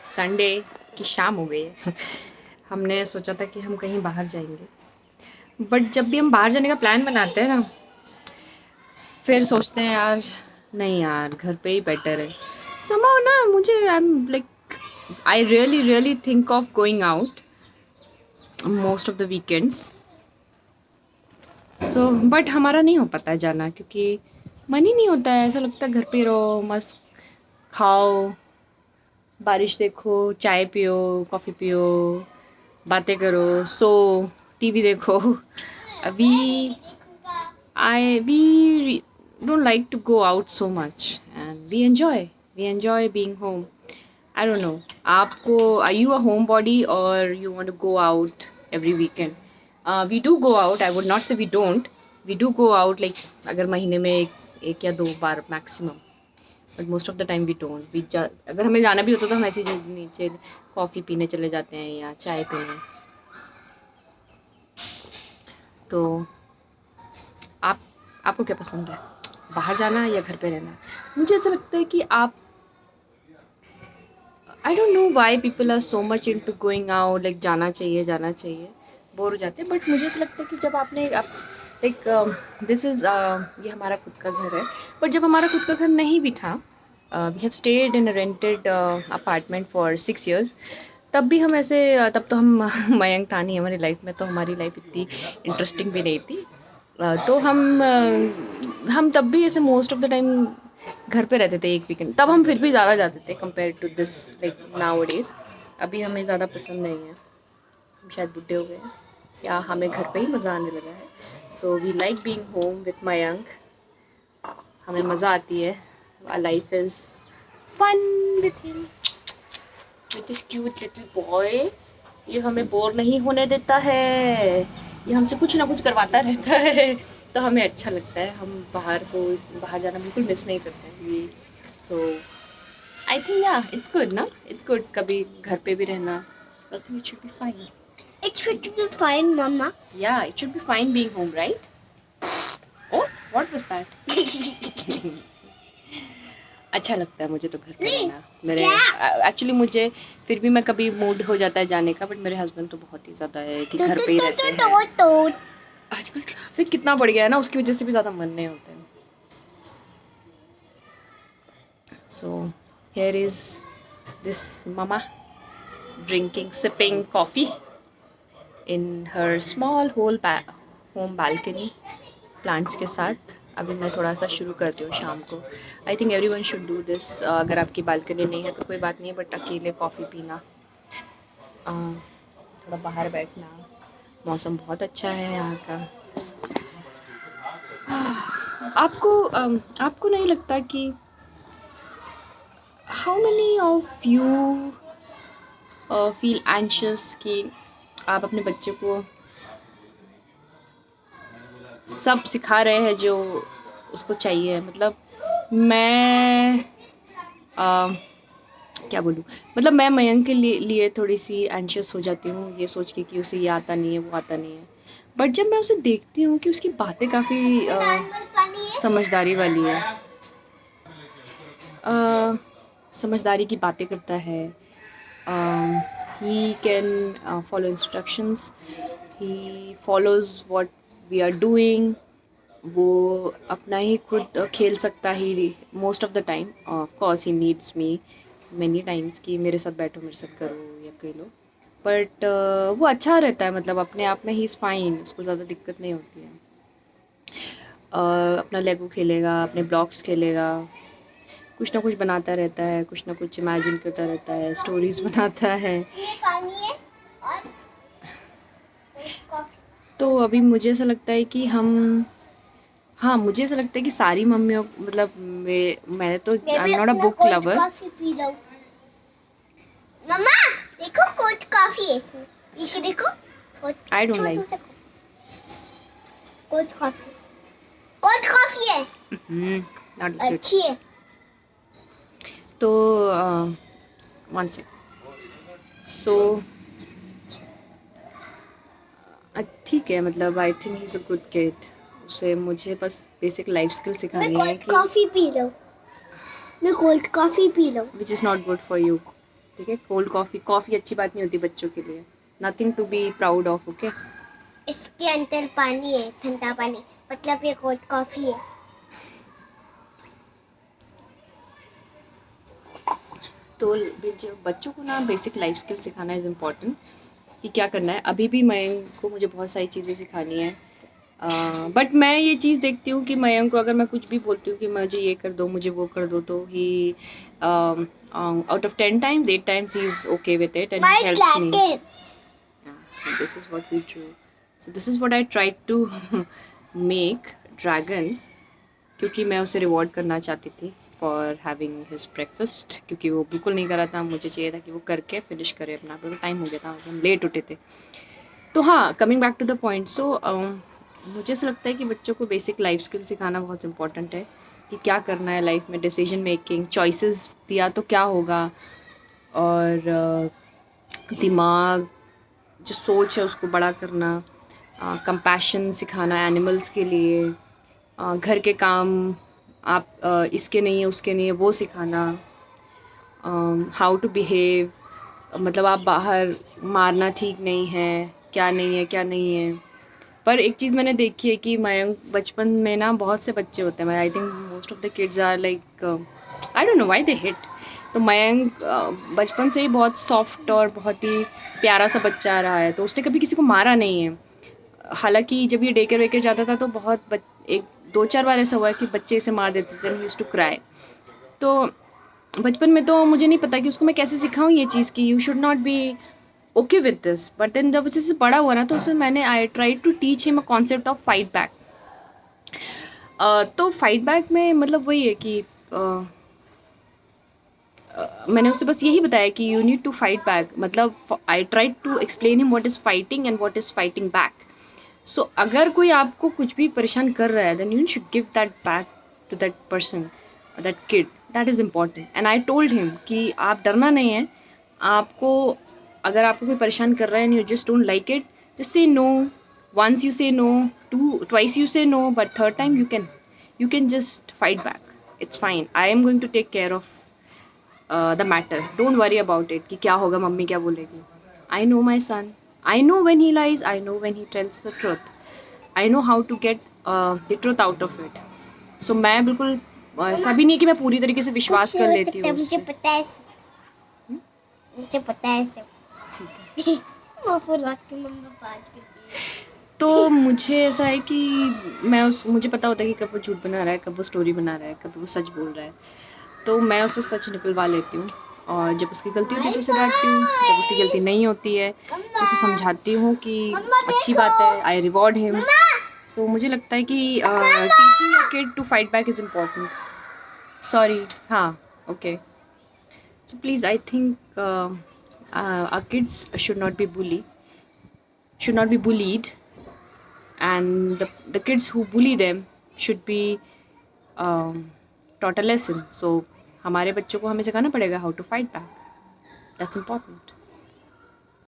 Sunday की शाम हो गई है। हमने सोचा था कि हम कहीं बाहर जाएंगे, बट जब भी हम बाहर जाने का प्लान बनाते हैं ना, फिर सोचते हैं यार नहीं यार घर पे ही बेटर है। somehow ना मुझे I am like I really really think of going out most of the weekends. So but हमारा नहीं हो पाता है जाना, क्योंकि मन ही नहीं होता है। ऐसा लगता है घर पे रहो, मस्त खाओ, बारिश देखो, चाय पियो, कॉफ़ी पियो, बातें करो, सो टीवी देखो। अभी we don't like to go out so much, and we enjoy being home. I don't know, आपको are you a homebody or you want to go out every weekend? We do go out. I would not say we don't. We do go out like अगर महीने में एक या दो बार maximum, but most of the time we don't. अगर हमें जाना भी होता तो हम ऐसे ही नीचे कॉफ़ी पीने चले जाते हैं या चाय पीने। तो आप आपको क्या पसंद है, बाहर जाना या घर पे रहना? मुझे ऐसा लगता है कि आप I don't know why people are so much into going out, like जाना चाहिए, बोर हो जाते हैं। बट मुझे ऐसा लगता है कि जब आपने लाइक दिस इज़ ये हमारा खुद का घर है, बट जब हमारा खुद का घर नहीं भी था, we have stayed in a rented apartment for 6 years, तब भी हम ऐसे तब तो हम मयंक था नहीं हमारी लाइफ में, तो हमारी लाइफ इतनी इंटरेस्टिंग भी नहीं थी। तो हम तब भी ऐसे मोस्ट ऑफ द टाइम घर पे रहते थे एक वीकेंड। तब हम फिर भी ज़्यादा जाते थे compare to this like now days. अभी हमें ज़्यादा पसंद नहीं है, हम शायद बुढ़े हो गए हैं या हमें घर पे ही मज़ा आने लगा है। So we like being home with my young, हमें मज़ा आती है। Life is fun with him, with this cute little boy. ये हमें बोर नहीं होने देता है, ये हमसे कुछ ना कुछ करवाता रहता है, तो हमें अच्छा लगता है। हम बाहर जाना बिल्कुल मिस नहीं करते हैं। सो आई थिंक या इट्स गुड ना, इट्स गुड कभी घर पे भी रहना। I think it should be fine. It should be fine, Mama. या it should be fine being home, right? Oh what was that? अच्छा लगता है मुझे तो घर पे रहना। मेरे एक्चुअली मुझे फिर भी मैं कभी मूड हो जाता है जाने का, बट मेरे हस्बैंड तो बहुत ही ज़्यादा है कि घर पे ही रहते हैं। आजकल ट्रैफिक कितना बढ़ गया है ना, उसकी वजह से भी ज़्यादा मन नहीं होता है। So here is this mama drinking sipping coffee in her small home balcony plants के साथ। अभी मैं थोड़ा सा शुरू करती हूँ शाम को। I think every one should do this. अगर आपकी बालकनी नहीं है तो कोई बात नहीं है, बट अकेले कॉफ़ी पीना, थोड़ा बाहर बैठना, मौसम बहुत अच्छा है यहाँ का। आपको नहीं लगता कि how many of you feel anxious कि आप अपने बच्चे को सब सिखा रहे हैं जो उसको चाहिए? मतलब मैं क्या बोलूँ, मतलब मैं मयंक के लिए थोड़ी सी एंशियस हो जाती हूँ, ये सोच के कि उसे ये आता नहीं है, वो आता नहीं है। बट जब मैं उसे देखती हूँ कि उसकी बातें काफ़ी समझदारी वाली है, समझदारी की बातें करता है, he can follow instructions, he follows what we are doing. वो अपना ही खुद खेल सकता ही most of the time. Of course he needs me many times कि मेरे साथ बैठो, मेरे साथ करो या कह लो, बट वो अच्छा रहता है। मतलब अपने आप में ही इज़ फाइन, उसको ज़्यादा दिक्कत नहीं होती है। अपना लेगो खेलेगा, अपने ब्लॉक्स खेलेगा, कुछ ना कुछ बनाता रहता है, कुछ ना कुछ इमेजिन करता रहता है, स्टोरीज़ बनाता है। तो अभी मुझे ऐसा लगता है कि हाँ, मुझे ऐसा लगता है कि सारी मम्मियों, मतलब मैं तो I am not a book lover. मम्मा देखो कोल्ड कॉफी है इसमें, ये देखो। I don't like cold coffee है। नॉट अच्छी है। तो वन सेक। सो ठीक है, मतलब I think he is a good kid. उसे मुझे बस बेसिक लाइफ स्किल सिखानी है कि कॉफी पी लो, मैं cold coffee P low, which is not good for you. ठीक है, कोल्ड कॉफ़ी अच्छी बात नहीं होती बच्चों के लिए, nothing to be proud of, okay. इसके अंदर पानी है, ठंडा पानी, मतलब ये कोल्ड कॉफी है। तो बच्चों को ना बेसिक लाइफ स्किल सिखाना इज़ इम्पॉर्टेंट, कि क्या करना है। अभी भी मयंक को मुझे बहुत सारी चीज़ें सिखानी है, बट मैं ये चीज़ देखती हूँ कि मयंक को अगर मैं कुछ भी बोलती हूँ कि मुझे ये कर दो, मुझे वो कर दो, तो ही out of 10 times 8 times he is okay with it and he helps me. Yeah, so this is what we do. So this is what I tried to make Dragon, क्योंकि मैं उसे रिवॉर्ड करना चाहती थी फॉर हैविंग हिज ब्रेकफास्ट, क्योंकि वो बिल्कुल नहीं करा था। मुझे चाहिए था कि वो करके फिनिश करे अपना, बिल्कुल टाइम हो गया था, हम लेट उठे थे। तो हाँ, coming back to the point, so मुझे ऐसा लगता है कि बच्चों को बेसिक लाइफ स्किल सिखाना बहुत इंपॉर्टेंट है, कि क्या करना है लाइफ में, डिसीजन मेकिंग, चॉइसेस दिया तो क्या होगा, और दिमाग, जो सोच है उसको बड़ा करना, कंपैशन सिखाना एनिमल्स के लिए, घर के काम आप इसके नहीं है उसके नहीं है वो सिखाना, हाउ टू बिहेव, मतलब आप बाहर मारना ठीक नहीं है, क्या नहीं है क्या नहीं है। पर एक चीज़ मैंने देखी है कि मयंक बचपन में ना, बहुत से बच्चे होते हैं, I think most of the kids are like, I don't know why they hit. तो मयंक बचपन से ही बहुत सॉफ्ट और बहुत ही प्यारा सा बच्चा रहा है, तो उसने कभी किसी को मारा नहीं है। हालांकि जब ये डेकर वेकर जाता था तो बहुत एक 2-4 बार ऐसा हुआ है कि बच्चे इसे मार देते थे, ही यूज्ड टू क्राई। तो बचपन में तो मुझे नहीं पता कि उसको मैं कैसे सिखाऊं ये चीज़ कि you should not be okay with this, but then जब जैसे बड़ा हुआ ना, तो उसमें मैंने I try to teach him a concept of fight back. तो फाइट बैक में मतलब वही है कि मैंने उसे बस यही बताया कि you need to fight back, मतलब I try to explain him what is fighting and what is fighting back. So अगर कोई आपको कुछ भी परेशान कर रहा है, then you should give that back to that person, that kid, that is important. And I told him कि आप डरना नहीं है, आपको अगर आपको कोई परेशान कर रहा है and you just don't like it, just say no. Once you say no, twice you say no, but third time you can just fight back, it's fine, I am going to take care of the matter, don't worry about it कि क्या होगा, mummy क्या बोलेगी। I know my son, I know when he lies, I know when he tells the truth. I know how to get the truth out of it. So मैं बिल्कुल ऐसा भी नहीं कि मैं पूरी तरीके से विश्वास कर लेती हूँ मुझे पता है, मुझे पता है सब। ठीक है। वो फिर रात की मम्मी बात करती है। तो मुझे ऐसा है कि मुझे पता होता है कि कब वो झूठ बना रहा है, कब वो स्टोरी बना रहा है, कब वो सच बोल रहा है। तो मैं उसे सच निकलवा लेती हूँ, और जब उसकी गलती होती है तो उसे डांटती हूँ, जब उसकी गलती नहीं होती है तो उसे समझाती हूँ कि अच्छी बात है, आई रिवॉर्ड हिम। सो मुझे लगता है कि teaching a kid to fight back is important. Sorry, हाँ, okay. So please, I think our kids should not be bullied, and the kids who bully them should be taught a lesson. So हमारे बच्चों को हमें सिखाना पड़ेगा how to fight back. That's important.